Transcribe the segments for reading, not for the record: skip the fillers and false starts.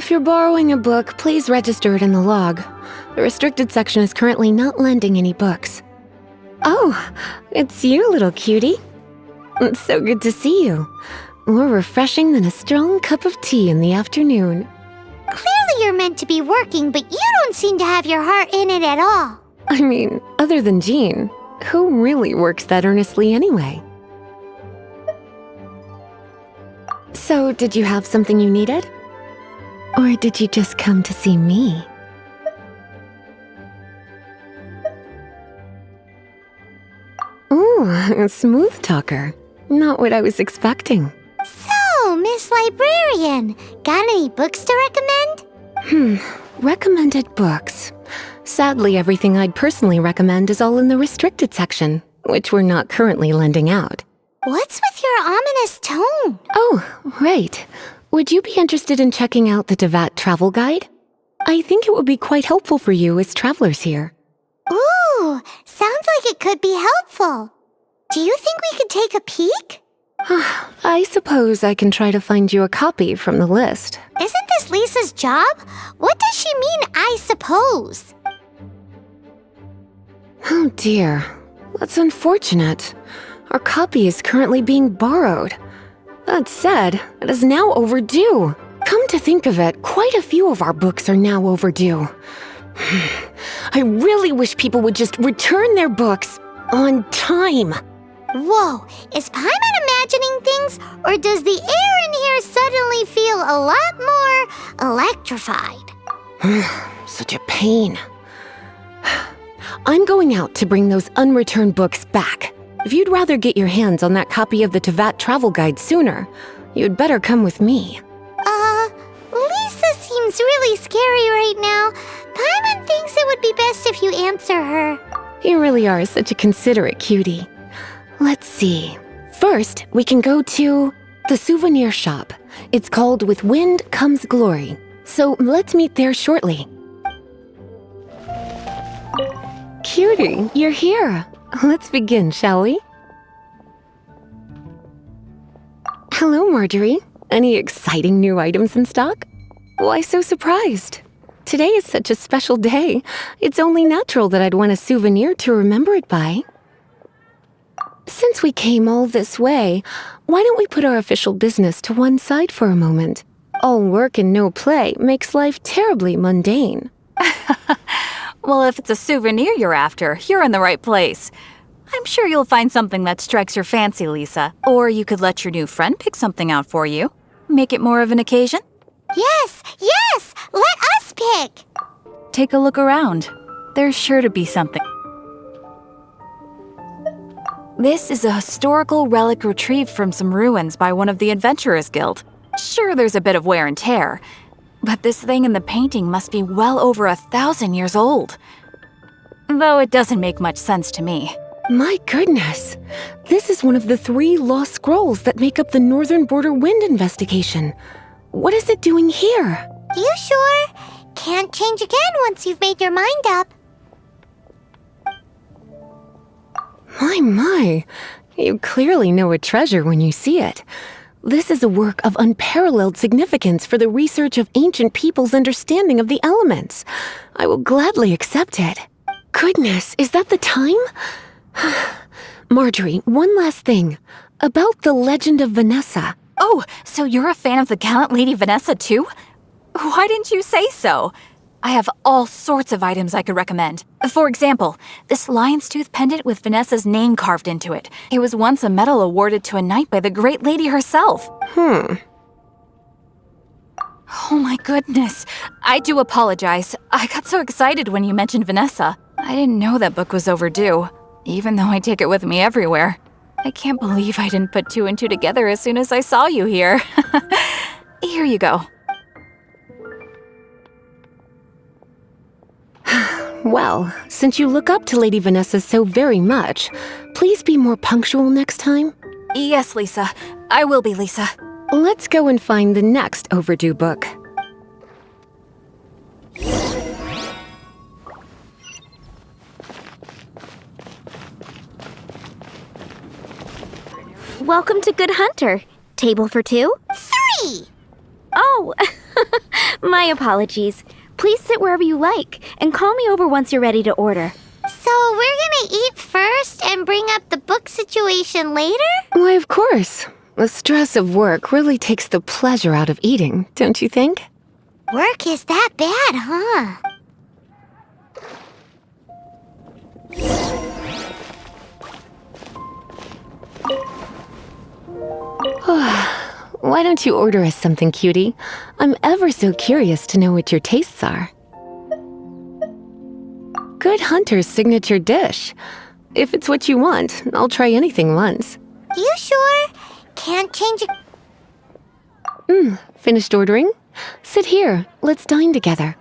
if you're borrowing a book, please register it in the log. The restricted section is currently not lending any books. Oh, it's you, little cutie. It's so good to see you. More refreshing than a strong cup of tea in the afternoon. Clearly you're meant to be working, but you don't seem to have your heart in it at all. I mean, other than Jean, who really works that earnestly anyway? So, did you have something you needed? Or did you just come to see me? Ooh, a smooth talker. Not what I was expecting. So, Miss Librarian, got any books to recommend? Recommended books. Sadly, everything I'd personally recommend is all in the restricted section, which we're not currently lending out. What's with your ominous tone? Oh, right. Would you be interested in checking out the Teyvat travel guide? I think it would be quite helpful for you as travelers here. Ooh, sounds like it could be helpful. Do you think we could take a peek? I suppose I can try to find you a copy from the list. Isn't this Lisa's job? What does she mean, I suppose? Oh dear, that's unfortunate. Our copy is currently being borrowed. That said, it is now overdue. Come to think of it, quite a few of our books are now overdue. I really wish people would just return their books on time. Whoa, is Paimon imagining things, or does the air in here suddenly feel a lot more electrified? Such a pain. I'm going out to bring those unreturned books back. If you'd rather get your hands on that copy of the Teyvat travel guide sooner, you'd better come with me. Lisa seems really scary right now. Paimon thinks it would be best if you answer her. You really are such a considerate cutie. Let's see. First, we can go to the souvenir shop. It's called With Wind Comes Glory. So let's meet there shortly. Cutie, you're here. Let's begin, shall we? Hello, Marjorie. Any exciting new items in stock? Why so surprised? Today is such a special day. It's only natural that I'd want a souvenir to remember it by. Since we came all this way, why don't we put our official business to one side for a moment? All work and no play makes life terribly mundane. Well, if it's a souvenir you're after, you're in the right place. I'm sure you'll find something that strikes your fancy, Lisa. Or you could let your new friend pick something out for you. Make it more of an occasion. Yes, let us pick. Take a look around. There's sure to be something. This is a historical relic retrieved from some ruins by one of the Adventurers Guild. Sure, there's a bit of wear and tear, but this thing in the painting must be well over 1,000 years old. Though it doesn't make much sense to me. My goodness! This is one of the 3 lost scrolls that make up the Northern Border Wind investigation. What is it doing here? You sure? Can't change again once you've made your mind up. My. You clearly know a treasure when you see it. This is a work of unparalleled significance for the research of ancient people's understanding of the elements. I will gladly accept it. Goodness, is that the time? Marjorie, one last thing. About the legend of Vanessa. Oh, so you're a fan of the gallant Lady Vanessa too? Why didn't you say so? I have all sorts of items I could recommend. For example, this lion's tooth pendant with Vanessa's name carved into it. It was once a medal awarded to a knight by the great lady herself. Oh my goodness. I do apologize. I got so excited when you mentioned Vanessa. I didn't know that book was overdue, even though I take it with me everywhere. I can't believe I didn't put 2 and 2 together as soon as I saw you here. Here you go. Well, since you look up to Lady Vanessa so very much, please be more punctual next time. Yes, Lisa. I will be, Lisa. Let's go and find the next overdue book. Welcome to Good Hunter. Table for 2? 3! Oh, My apologies. Please sit wherever you like, and call me over once you're ready to order. So we're gonna eat first and bring up the book situation later? Why, of course. The stress of work really takes the pleasure out of eating, don't you think? Work is that bad, huh? Why don't you order us something, cutie? I'm ever so curious to know what your tastes are. Good Hunter's signature dish. If it's what you want, I'll try anything once. You sure? Can't change it. Finished ordering? Sit here. Let's dine together.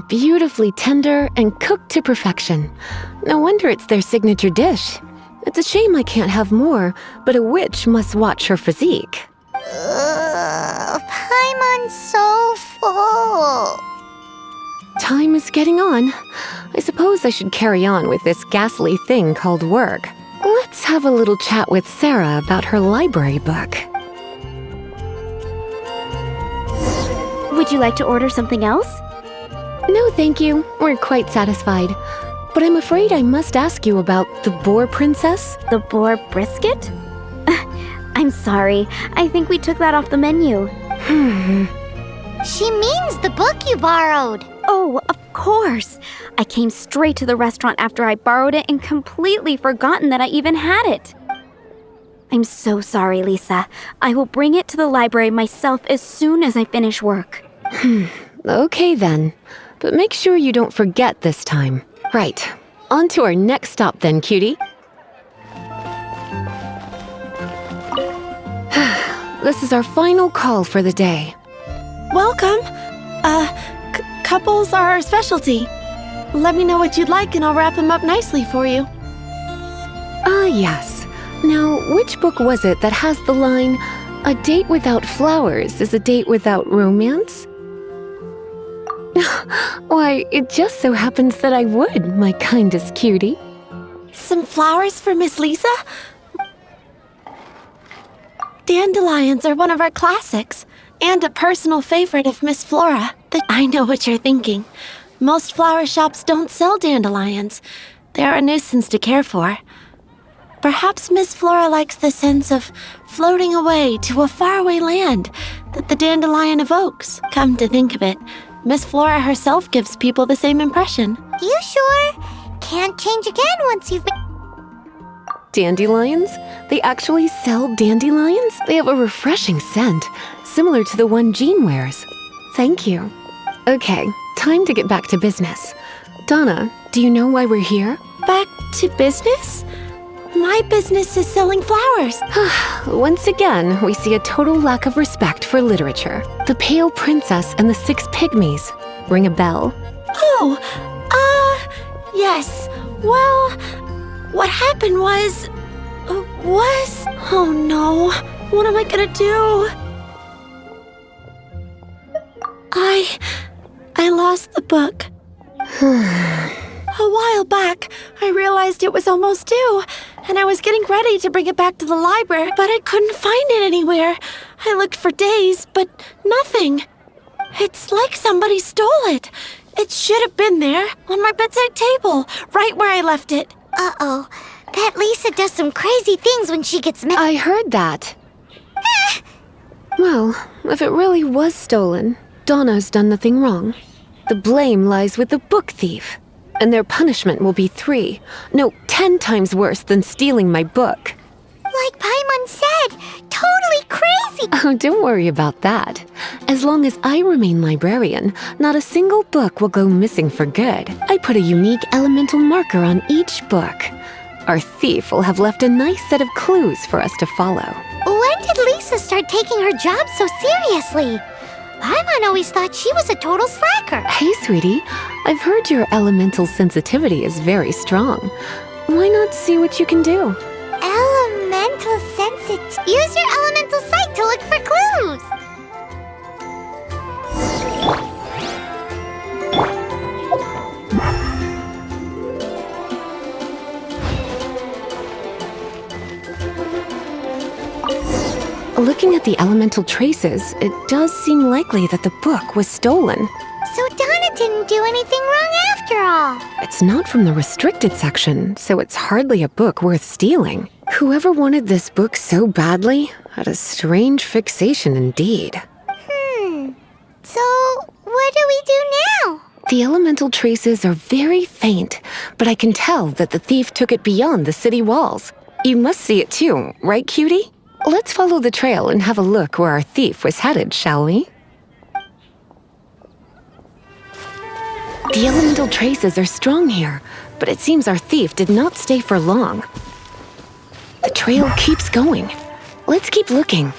Beautifully tender and cooked to perfection. No wonder it's their signature dish. It's a shame I can't have more, but a witch must watch her physique. Paimon's so full. Time is getting on. I suppose I should carry on with this ghastly thing called work. Let's have a little chat with Sarah about her library book. Would you like to order something else? No, thank you. We're quite satisfied. But I'm afraid I must ask you about the boar princess. The boar brisket? I'm sorry. I think we took that off the menu. She means the book you borrowed. Oh, of course. I came straight to the restaurant after I borrowed it and completely forgotten that I even had it. I'm so sorry, Lisa. I will bring it to the library myself as soon as I finish work. Okay then. But make sure you don't forget this time. Right. On to our next stop then, cutie. This is our final call for the day. Welcome. Couples are our specialty. Let me know what you'd like and I'll wrap them up nicely for you. Yes. Now, which book was it that has the line, "A date without flowers is a date without romance"? Why, it just so happens that I would, my kindest cutie. Some flowers for Miss Lisa? Dandelions are one of our classics, and a personal favorite of Miss Flora. I know what you're thinking. Most flower shops don't sell dandelions. They're a nuisance to care for. Perhaps Miss Flora likes the sense of floating away to a faraway land that the dandelion evokes. Come to think of it, Miss Flora herself gives people the same impression. You sure? Can't change again once you've been... Dandelions? They actually sell dandelions? They have a refreshing scent, similar to the one Jean wears. Thank you. Okay, time to get back to business. Donna, do you know why we're here? Back to business? My business is selling flowers. Once again, we see a total lack of respect for literature. The Pale Princess and the Six Pygmies. Ring a bell? Oh, yes. Well, what happened was... Oh no, what am I gonna do? I lost the book. A while back, I realized it was almost due, and I was getting ready to bring it back to the library, but I couldn't find it anywhere. I looked for days, but nothing. It's like somebody stole it. It should have been there, on my bedside table, right where I left it. Uh-oh. That Lisa does some crazy things when she gets mad. I heard that. Well, if it really was stolen, Donna's done nothing wrong. The blame lies with the book thief. And their punishment will be 10 times worse than stealing my book. Like Paimon said, totally crazy. Oh, don't worry about that. As long as I remain librarian, not a single book will go missing for good. I put a unique elemental marker on each book. Our thief will have left a nice set of clues for us to follow. When did Lisa start taking her job so seriously? Paimon always thought she was a total slacker. Hey, sweetie, I've heard your elemental sensitivity is very strong. Why not see what you can do? Elemental sensitivity. Use your elemental sight to look for clues. Looking at the elemental traces, it does seem likely that the book was stolen. So Donna didn't do anything wrong after all. It's not from the restricted section, so it's hardly a book worth stealing. Whoever wanted this book so badly had a strange fixation indeed. So, what do we do now? The elemental traces are very faint, but I can tell that the thief took it beyond the city walls. You must see it too, right, cutie? Let's follow the trail and have a look where our thief was headed, shall we? The elemental traces are strong here, but it seems our thief did not stay for long. The trail keeps going. Let's keep looking.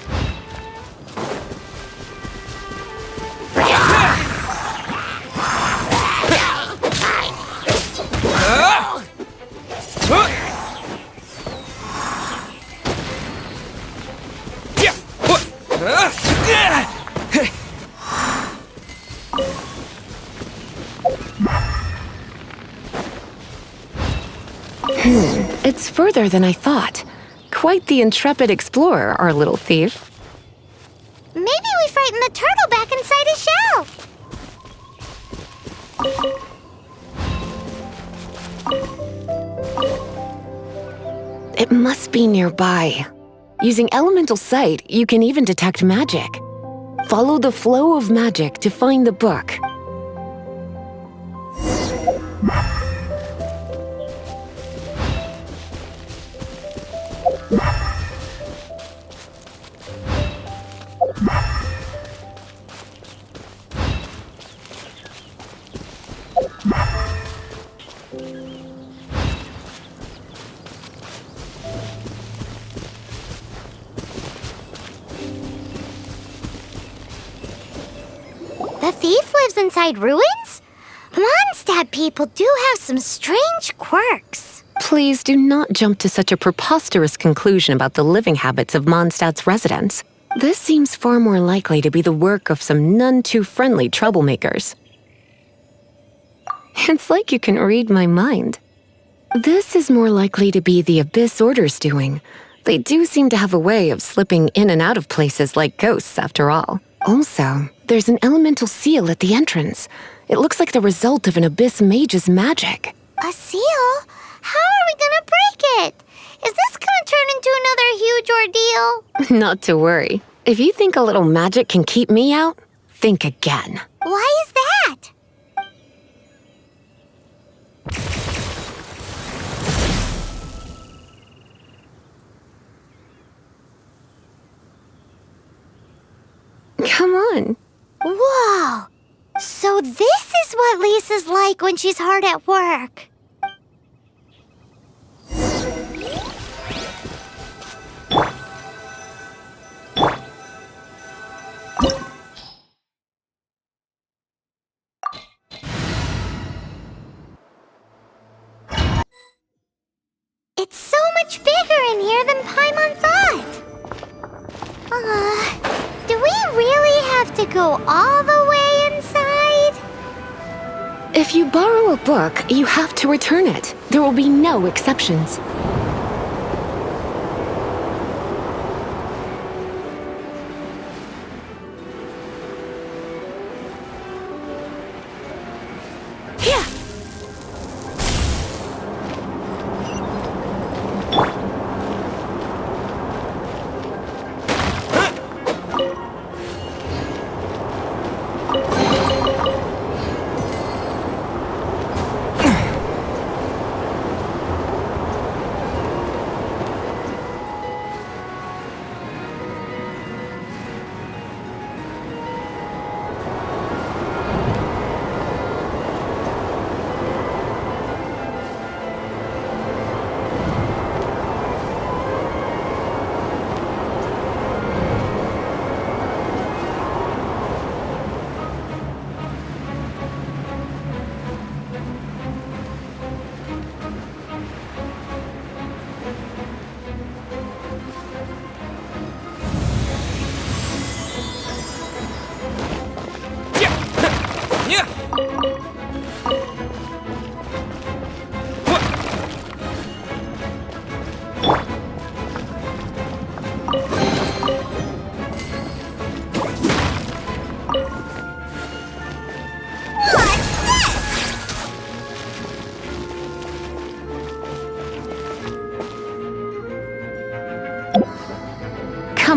It's further than I thought. Quite the intrepid explorer, our little thief. Maybe we frightened the turtle back inside his shell. It must be nearby. Using elemental sight, you can even detect magic. Follow the flow of magic to find the book. The thief lives inside ruins? Mondstadt people do have some strange quirks. Please do not jump to such a preposterous conclusion about the living habits of Mondstadt's residents. This seems far more likely to be the work of some none-too-friendly troublemakers. It's like you can read my mind. This is more likely to be the Abyss Order's doing. They do seem to have a way of slipping in and out of places like ghosts, after all. Also, there's an elemental seal at the entrance. It looks like the result of an Abyss mage's magic. A seal? How are we gonna break it? Is this gonna turn into another huge ordeal? Not to worry. If you think a little magic can keep me out, think again. Why is that? Come on. Whoa! So this is what Lisa's like when she's hard at work. It's so much bigger in here than Paimon thought. Do we really have to go all the way inside? If you borrow a book, you have to return it. There will be no exceptions.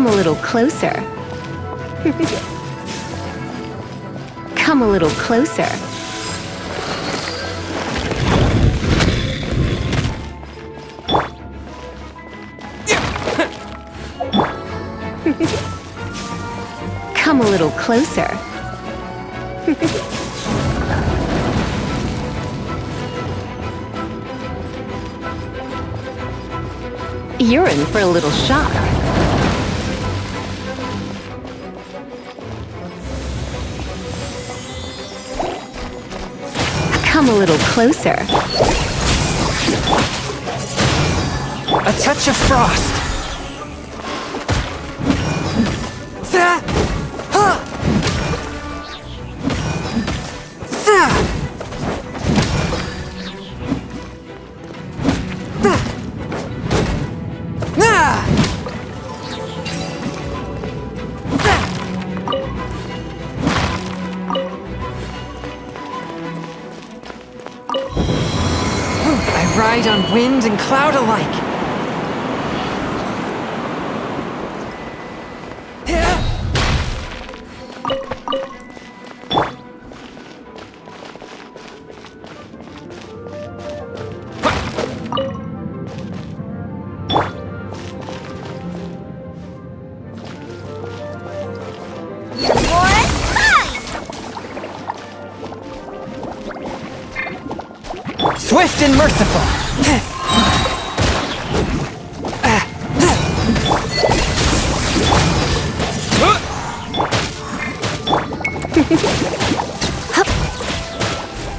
Come a little closer. Come a little closer. Come a little closer. You're in for a little shock. Come a little closer. A touch of frost. I ride on wind and cloud alike. Swift and merciful.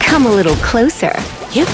Come a little closer. Yep.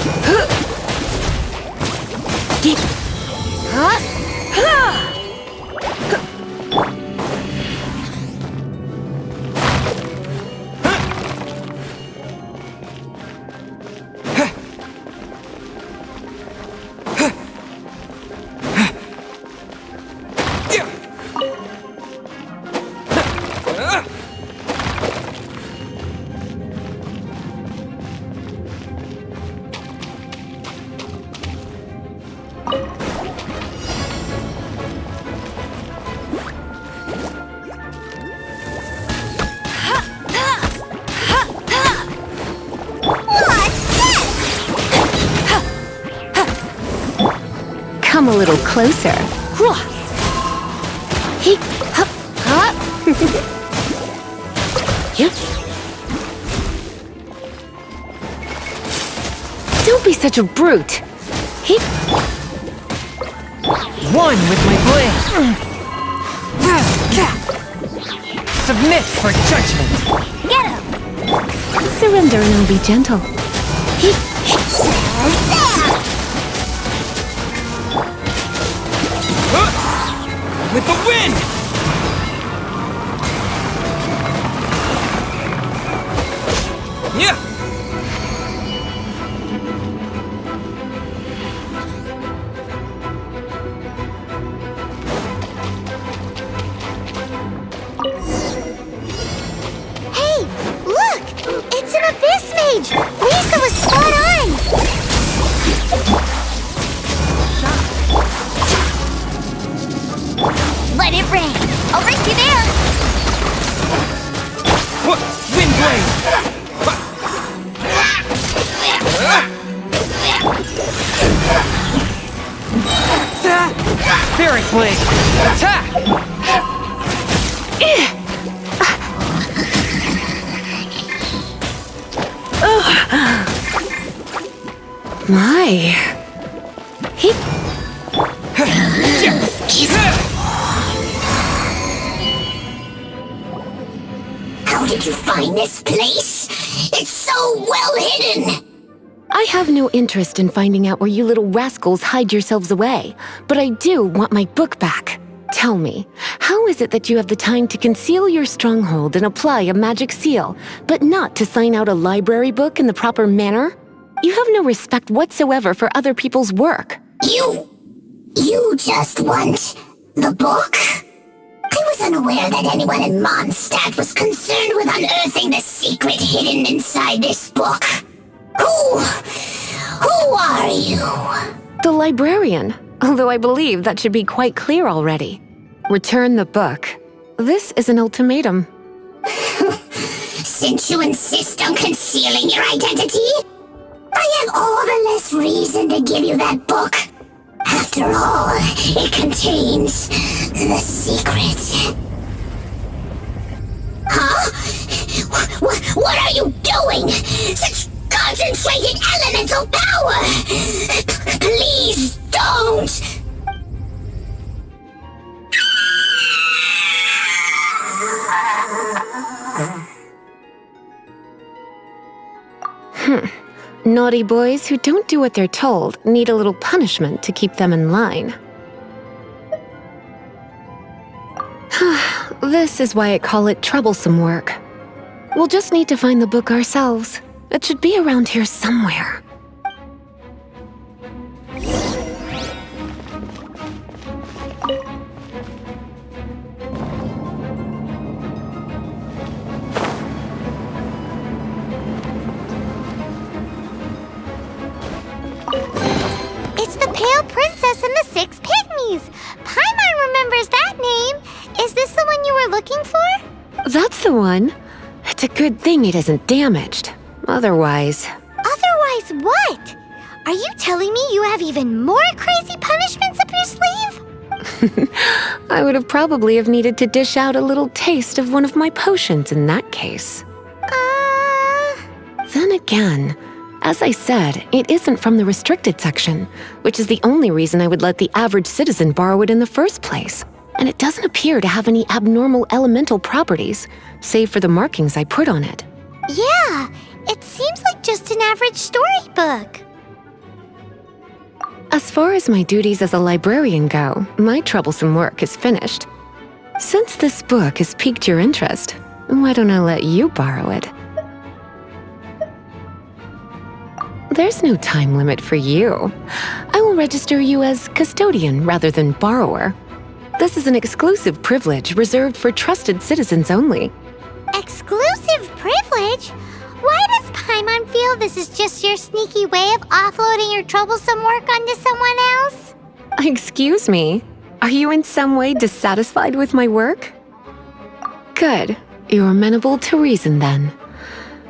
Come a little closer. Yep. Don't be such a brute. One with my blade. Submit for judgment. Get him! Surrender and I'll be gentle. With the wind! Yeah! Hey, look! It's an abyss mage! Lisa was spot on! Let it rain! I'll race you there! Wind blade! Spirit blade! Attack! My. How did you find this place? It's so well hidden! I have no interest in finding out where you little rascals hide yourselves away, but I do want my book back. Tell me, how is it that you have the time to conceal your stronghold and apply a magic seal, but not to sign out a library book in the proper manner? You have no respect whatsoever for other people's work. You just want the book? I was unaware that anyone in Mondstadt was concerned with unearthing the secret hidden inside this book. Who are you? The librarian, although I believe that should be quite clear already. Return the book. This is an ultimatum. Since you insist on concealing your identity, I have all the less reason to give you that book. After all, it contains the secret. Huh? What are you doing? Such concentrated elemental power! Please don't! Naughty boys who don't do what they're told need a little punishment to keep them in line. This is why I call it troublesome work. We'll just need to find the book ourselves. It should be around here somewhere. It's the Pale Princess and the Six Pygmies! Paimon remembers that name! Is this the one you were looking for? That's the one. It's a good thing it isn't damaged. Otherwise... Otherwise what? Are you telling me you have even more crazy punishments up your sleeve? I would have probably have needed to dish out a little taste of one of my potions in that case. Then again, as I said, it isn't from the restricted section, which is the only reason I would let the average citizen borrow it in the first place. And it doesn't appear to have any abnormal elemental properties, save for the markings I put on it. Yeah, it seems like just an average storybook. As far as my duties as a librarian go, my troublesome work is finished. Since this book has piqued your interest, why don't I let you borrow it? There's no time limit for you. I will register you as custodian rather than borrower. This is an exclusive privilege reserved for trusted citizens only. Exclusive privilege? Why does Paimon feel this is just your sneaky way of offloading your troublesome work onto someone else? Excuse me, are you in some way dissatisfied with my work? Good, you're amenable to reason then.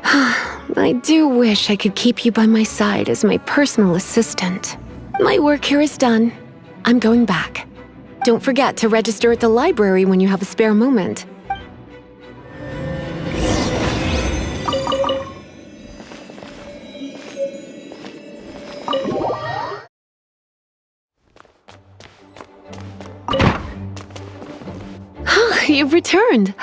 I do wish I could keep you by my side as my personal assistant. My work here is done. I'm going back. Don't forget to register at the library when you have a spare moment. You've returned.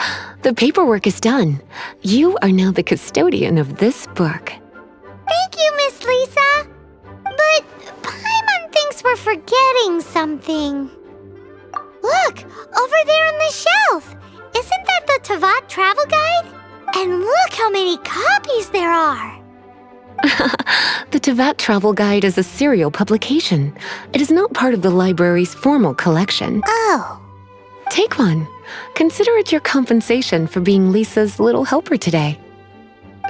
The paperwork is done. You are now the custodian of this book. Thank you, Miss Lisa. But Paimon thinks we're forgetting something. Look, over there on the shelf. Isn't that the Teyvat travel guide? And look how many copies there are. The Teyvat Travel Guide is a serial publication. It is not part of the library's formal collection. Oh. Take one. Consider it your compensation for being Lisa's little helper today.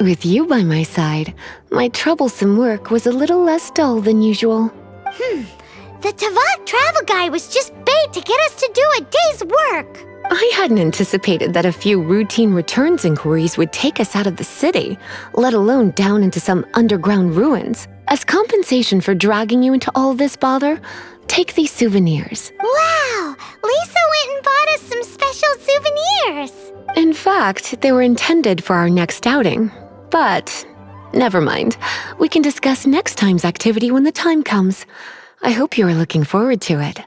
With you by my side, my troublesome work was a little less dull than usual. The Teyvat travel guide was just bait to get us to do a day's work. I hadn't anticipated that a few routine returns inquiries would take us out of the city, let alone down into some underground ruins. As compensation for dragging you into all this bother, take these souvenirs. Wow! Lisa went and bought us some special souvenirs. In fact, they were intended for our next outing. But never mind. We can discuss next time's activity when the time comes. I hope you are looking forward to it.